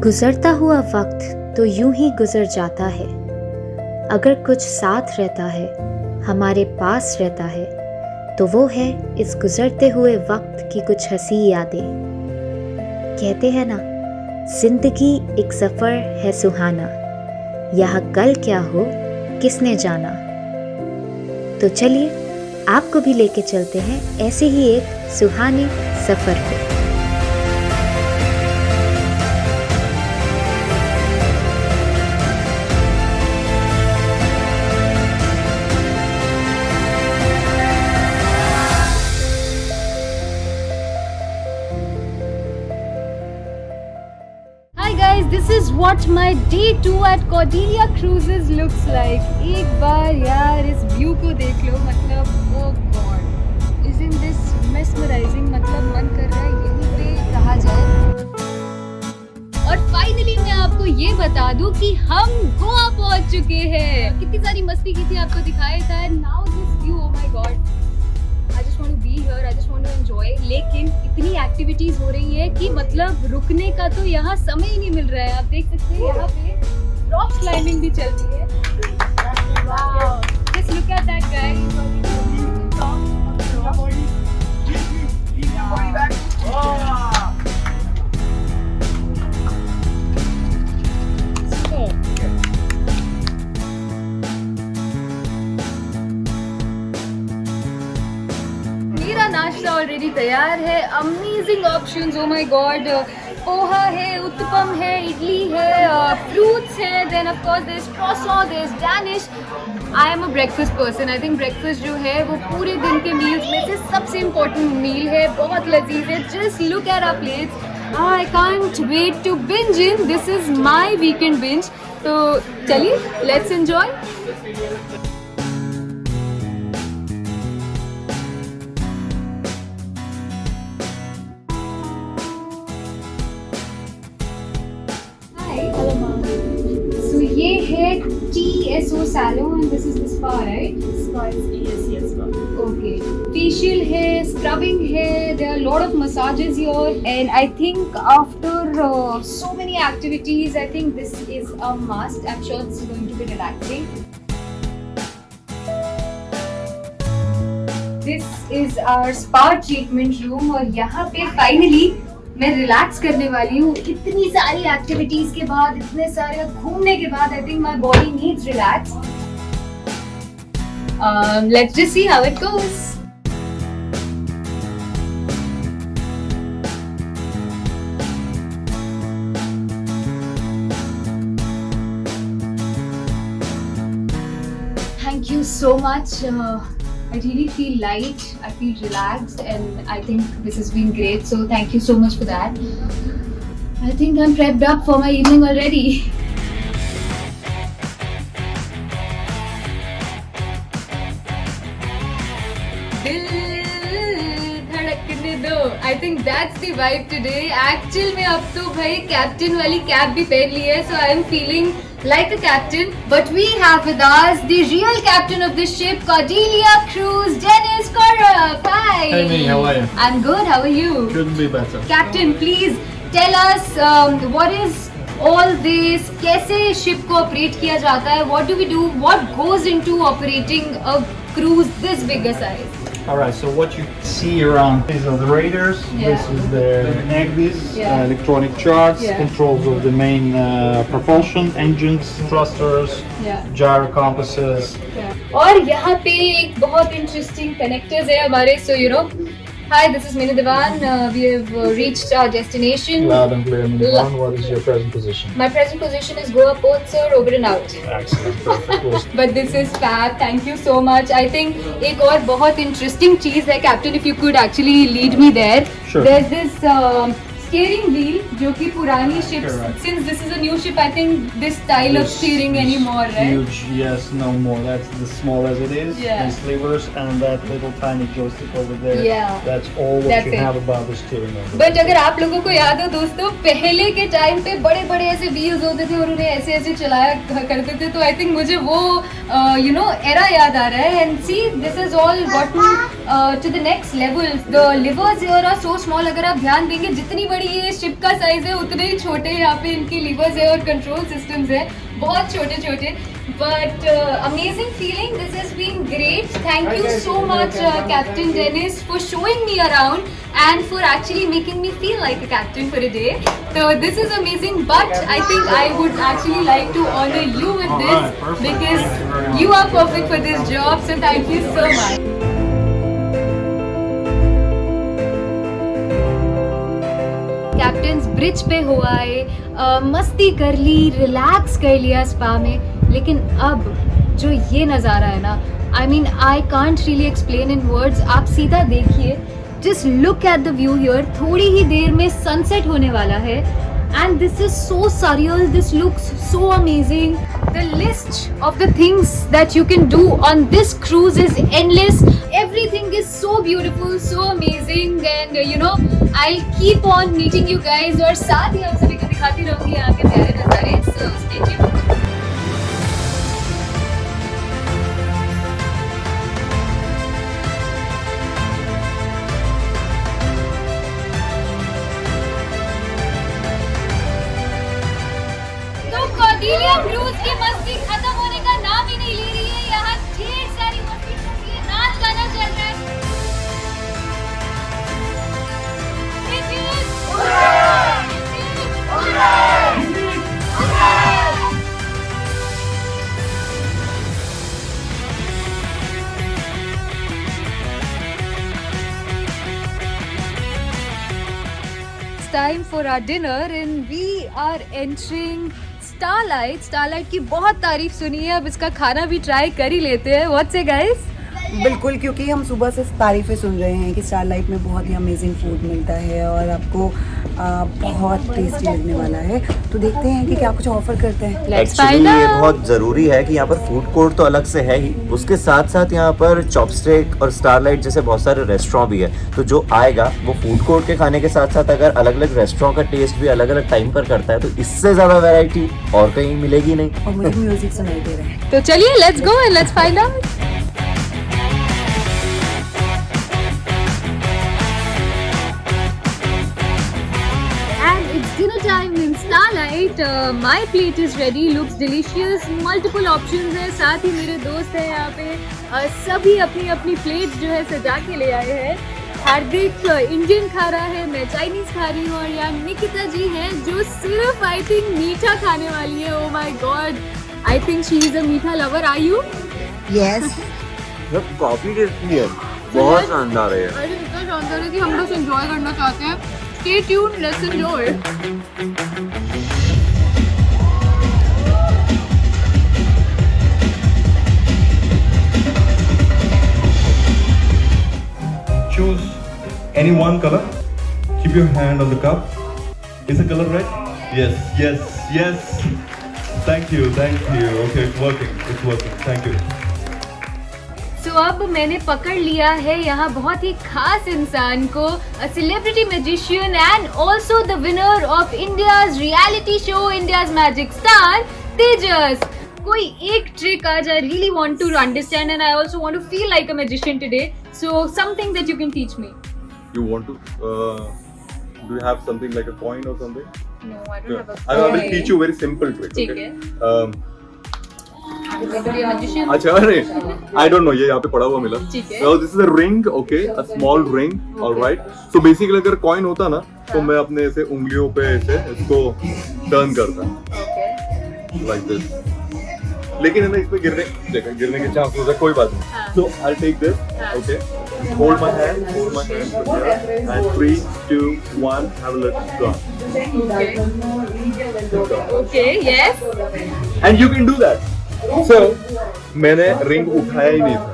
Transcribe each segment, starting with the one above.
गुजरता हुआ वक्त तो यूं ही गुजर जाता है। अगर कुछ साथ रहता है, हमारे पास रहता है, तो वो है इस गुजरते हुए वक्त की कुछ हंसी यादें। कहते हैं ना, जिंदगी एक सफ़र है सुहाना, यहाँ कल क्या हो किसने जाना। तो चलिए आपको भी लेके चलते हैं ऐसे ही एक सुहाने सफ़र पे। This is what my day 2 at Cordelia Cruises looks like. एक बार यार इस व्यू को देख लो, मतलब oh God, isn't this mesmerizing? मतलब मन कर रहा है यहीं पे रहा जाए। और फाइनली मैं आपको ये बता दूं कि हम गोवा पहुंच चुके हैं। कितनी सारी मस्ती की थी, आपको दिखाया था। Now this view, oh my God, I just want to be here, I just want to enjoy. लेकिन इतनी एक्टिविटीज हो रही है कि मतलब रुकने का तो यहाँ समय ही नहीं मिल रहा है। आप देख सकते हैं यहाँ पे रॉक क्लाइंबिंग भी चल रही है। Wow, just look at that guy. मेरा नाश्ता ऑलरेडी तैयार है। Amazing options, oh my God. Poha है, उत्तपम है, इडली है, फ्रूट्स है, then of course there is croissant, there is Danish. I am a breakfast person. I think breakfast जो है वो पूरे दिन के मील्स में से सबसे इम्पोर्टेंट मील है। बहुत लजीज है। Just look at our plates. I can't wait to binge in. This is my weekend binge. तो चलिए लेट्स एंजॉय। So ये है TSO salon and this is the spa, right? Spa is yes, spa. Okay. Facial है, scrubbing है, there are a lot of massages here, and I think after so many activities, I think this is a must. I'm sure this is going to be relaxing. This is our spa treatment room और यहाँ पे finally मैं relax करने वाली हूँ। इतनी सारी activities के बाद, इतने सारे घूमने के बाद, I think my body needs relax. Let's just see how it goes. Thank you so much. I really feel light, I feel relaxed, and I think this has been great. So thank you so much for that. I think I'm prepped up for my evening already. Dil धड़कने दो. I think that's the vibe today. Actual में अब तो भाई captain वाली cap भी पहन ली है, so I am feeling like a captain. But we have with us the real captain of this ship, Cordelia Cruise, Dennis Korup. Hi. Hey, Minnie, how are you? I'm good. How are you? Couldn't be better. Captain, please tell us what is all this? कैसे ship को operate किया जाता है? What do we do? What goes into operating a cruise this bigger size? All right, so what you see around, these are the radars. Yeah. This is the NAGDIS, Yeah. electronic charts, Yeah. controls of the main propulsion, engines, thrusters, Yeah. gyro compasses. और यहाँ पे एक बहुत interesting connectors है हमारे। So you know, hi, this is Mini Dewan. We have reached our destination. Loud and clear, Minnie. What is your present position? My present position is Goa Port, sir. Over and out. Excellent, perfect. Well, But this is fab. Thank you so much. I think एक और बहुत interesting चीज है, captain, if you could actually lead me there. Sure. There's this steering wheel जो कि पुरानी ships, Correct. since this is a new ship, I think this style of this steering is anymore, right? Huge, yes, no more. That's the small as it is. Yeah. These levers and that little tiny joystick over there. Yeah. That's all what That's you it. have about the steering wheel. But अगर आप लोगों को याद हो दोस्तों, पहले के time पे बड़े बड़े ऐसे व्हील्स होते थे और उन्हें ऐसे ऐसे चलाया करते थे। तो आई थिंक मुझे वो यू नो एरा याद आ रहा है। And see, this is all gotten to the next level. The livers here are so small. अगर आप ध्यान देंगे, जितनी बड़ी बड़ी ये शिप का साइज है उतने ही छोटे यहाँ पे इनके लीवर्स है और कंट्रोल सिस्टम्स है, बहुत छोटे छोटे, but amazing feeling. This has been great. Thank you so much captain Dennis for showing me around and for actually making me feel like a captain for a day. So this is amazing, but I think I would actually like to honor you with this because you are perfect for this job. So thank you so much. Captains bridge पे हो आए, मस्ती कर ली, relax कर लिया spa में, लेकिन अब जो ये नज़ारा है ना, I mean I can't really explain in words. आप सीधा देखिए, just look at the view here. थोड़ी ही देर में सनसेट होने वाला है and this is so surreal. This looks so amazing. The list of the things that you can do on this cruise is endless. Everything is so beautiful, so amazing, and you know I'll keep on meeting you guys और साथ ही आप सभी को दिखाती रहूँगी यहाँ के प्यारे नज़ारे. So stay tuned. Cordelia cruise की मस्ती खत्म होने का नाम ही नहीं ले रही है. यहाँ ढेर सारी मस्ती चल रही है, नाच गाना चल रहा है. It's time for our dinner and we are entering starlight की बहुत तारीफ सुनी है, अब इसका खाना भी ट्राई कर ही लेते हैं. व्हाट्स से गाइस? बिल्कुल, क्योंकि हम सुबह से तारीफ़ें सुन रहे हैं कि स्टारलाइट में बहुत ही अमेजिंग फूड मिलता है और आपको बहुत टेस्टी लगने वाला है. तो देखते हैं कि क्या कुछ ऑफर करते हैं. एक्चुअली ये बहुत ज़रूरी है कि यहाँ पर फूड कोर्ट तो अलग से है ही, उसके साथ साथ यहाँ पर चॉपस्टिक और स्टारलाइट जैसे बहुत सारे रेस्टोरेंट भी है. तो जो आएगा वो फूड कोर्ट के खाने के साथ साथ अगर अलग अलग रेस्टोरेंट का टेस्ट भी अलग अलग टाइम पर करता है तो इससे ज़्यादा वैरायटी और कहीं मिलेगी नहीं. और मुझे म्यूजिक सुनाई दे रहा है. तो चलिए let's go and let's find out. Dinner time in Starlight. My plate is ready. Looks delicious. Multiple options है. साथ ही मेरे दोस्त हैं यहाँ पे. सभी अपनी अपनी प्लेट जो है सजा के ले आए हैं. हार्दिक इंडियन खा रहा है, मैं चाइनीज खा रही हूँ और यहाँ निकिता जी हैं जो सिर्फ आई थिंक मीठा खाने वाली है. Oh my God. I think she is a मीठा lover. Are you? Yes. काफी टेस्टी है, बहुत शानदार है. अरे इतना शानदार है कि हम बस एंजॉय करना चाहते हैं. Stay tuned. Let's enjoy. Choose any one color. Keep your hand on the cup. Is the color red? Yes, yes, yes. Thank you, thank you. Okay, it's working. It's working. Thank you. तो अब मैंने पकड़ लिया है यहाँ बहुत ही खास इंसान को, a celebrity magician and also the winner of India's reality show India's magic star Tejas. कोई एक ट्रिक आज I really want to understand and I also want to feel like a magician today. So something that you can teach me. You want to? Do you have something like a coin or something? No I don't have a. I will teach you a very simple trick. ठीक Okay. है. Magician. अच्छा, अरे I don't know, ये यहाँ पे पड़ा हुआ मिला. ठीक है. So this is a ring, okay, a small ring, all right. So basically अगर coin होता ना तो मैं अपने ऐसे उंगलियों पे ऐसे इसको टर्न करता ओके. like this. लेकिन है ना इसमें गिरने के चांस है, कोई बात नहीं. हाँ. So I'll take this, okay. Hold my hand, and 3, 2, 1, have a little go. Okay. Yes. And you can do that. So मैंने रिंग उठाया ही नहीं था,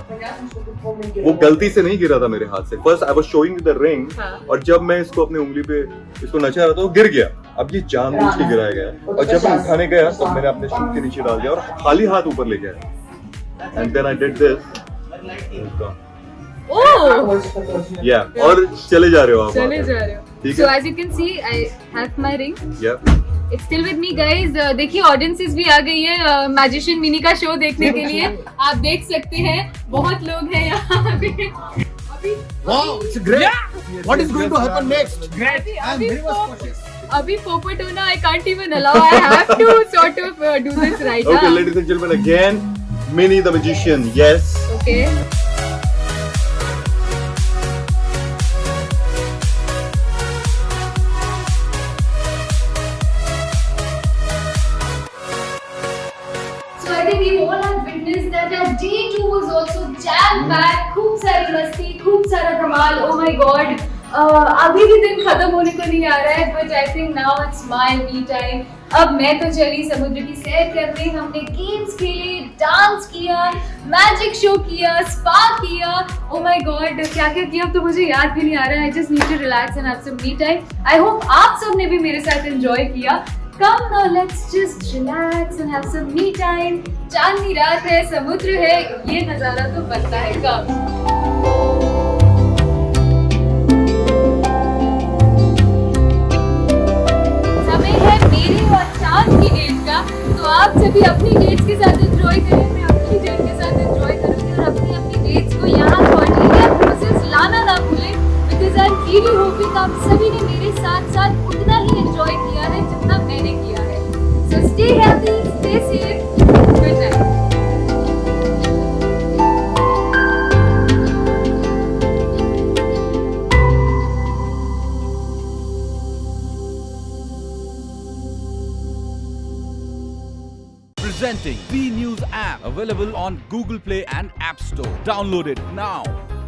वो गलती से नहीं गिरा था मेरे हाथ से. First I was showing the ring, और जब मैं इसको अपनी उंगली पे इसको नचा रहा था वो गिर गया. अब ये जानबूझ के गिराया गया, और जब मैं उठाने गया तो मैंने अपने शूज के नीचे डाल दिया और खाली हाथ ऊपर ले गया. And then I did this. Oh. या और चले जा रहे हो आप. चले जा रहे हो. ठीक So है. as you can see, I have my ring. या It's still with me, guys. देखिए ऑडियंसेस भी आ गई है मैजिशियन मिनी का शो देखने के लिए. आप देख सकते हैं बहुत लोग हैं यहाँ पे. अभी Wow, it's great. What is going to happen next? Abhi Popotona, I can't even allow. I have to sort of do this right now. Okay, ladies and gentlemen, again, Minnie the Magician. Yes. Okay. So I think we all have witnessed that our day 2 was also jam-packed. खूब सारी मस्ती, खूब सारा धमाल. Oh my God. अभी भी दिन खत्म होने को नहीं आ रहा है, but I think now it's my me time. अब मैं तो चली समुद्र की सैर करने. हमने गेम्स खेले, डांस किया, मैजिक शो किया, स्पा किया. Oh my God, क्या क्या किया अब तो मुझे याद भी नहीं आ रहा है. I just need to relax and have some me time. I hope आप सब ने भी मेरे साथ enjoy किया. Come now, let's just relax and have some me time. चांदनी रात है, समुद्र है, ये नजारा तो बनता है कब. समय है मेरी और चांद की डेट का, तो आप सभी अपनी डेट्स के साथ एंजॉय करें. मैं अपनी डेट के साथ एंजॉय करूंगी और अपनी अपनी डेट्स को यहाँ कॉर्डिया क्रूजेस लाना ना भूलें, because I am really hoping आप सभी ने मेरे साथ साथ उतना ही एंजॉय किया है जितना मैंने किया है. So stay healthy, stay safe, good night. Presenting B News app, available on Google Play and App Store. Download it now.